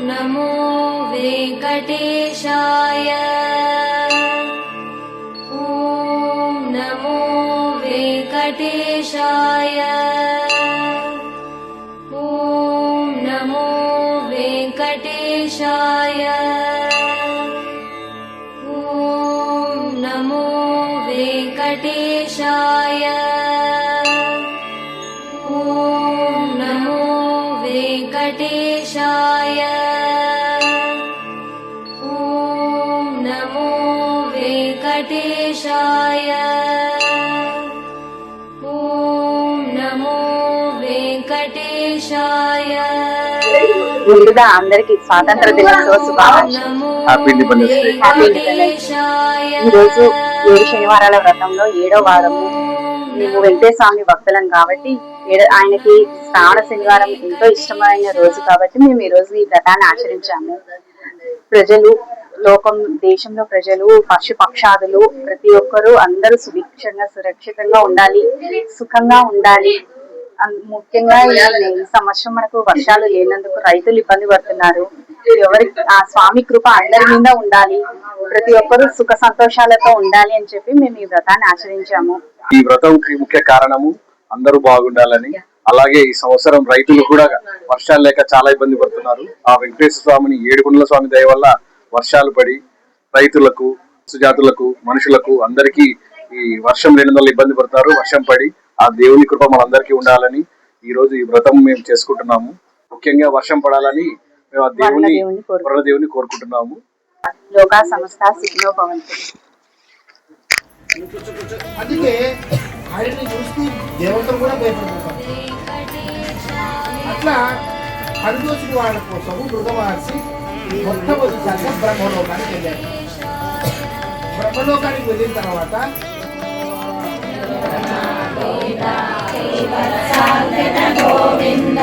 नमो वेंकटेशाय। ॐ नमो वेंकटेशाय। ॐ नमो वेंकटेशाय। ॐ नमो वेंकटेशाय। ॐ नमो वेंकटेशाय। ॐ नमो वेंकटेशाय। ॐ नमो वेंकटेशाय। ముందుగా అందరికి స్వాతంత్ర దినోత్సవ శుభాకాంక్షలు. Happy independence day. Happy independence day. ఈరోజు 7 శనివారాల వ్రతంలో 7వ వారము. మేము వెంకటేశ్వర స్వామి భక్తులం కాబట్టి ఆయనకి శ్రావణ శనివారం ఎంతో ఇష్టమైన రోజు కాబట్టి మేము ఈ రోజు ఈ వ్రతాన్ని ఆచరించాము. ప్రజలు దేశంలో ప్రజలు పశు పక్షాదులు ప్రతి ఒక్కరూ అందరూ సుభిక్షంగా సురక్షితంగా ఉండాలి, సుఖంగా ఉండాలి. ముఖ్యంగా ఈ సంవత్సరం మనకు వర్షాలు లేనందుకు రైతులు ఇబ్బంది పడుతున్నారు. ఎవరికి ఆ స్వామి కృప అందరి మీద ఉండాలి, ప్రతి ఒక్కరూ సుఖ సంతోషాలతో ఉండాలి అని చెప్పి మేము ఈ వ్రతాన్ని ఆచరించాము. ఈ వ్రతంకి ముఖ్య కారణము అందరూ బాగుండాలని, అలాగే ఈ సంవత్సరం రైతులు కూడా వర్షాలు లేక చాలా ఇబ్బంది పడుతున్నారు. ఆ వెంకటేశ్వర స్వామిని ఏడుకొండల స్వామి దయ వల్ల వర్షాలు పడి రైతులకు, సుజాతులకు, మనుషులకు అందరికీ ఈ వర్షం లేనందువల్ల ఇబ్బంది పడతారు. వర్షం పడి ఆ దేవుని కృప మనందరికీ ఉండాలని ఈ రోజు ఈ వ్రతం మేము చేసుకుంటున్నాము. ముఖ్యంగా వర్షం పడాలని మేము ఆ దేవుని కోరుకుంటున్నాము. లోకా సమస్త సుఖినో భవంతు. అందుకే ఆయన్ని చూసి దేవతలు కూడా భయపడుతుంటారు. అట్లా హరిదోషుని వాళ్ళ కోసం మృగ మహర్షి మొట్టమొదటిసారిగా బ్రహ్మలోకానికి వెళ్ళారు. బ్రహ్మలోకానికి వెళ్ళిన తర్వాత గోవింద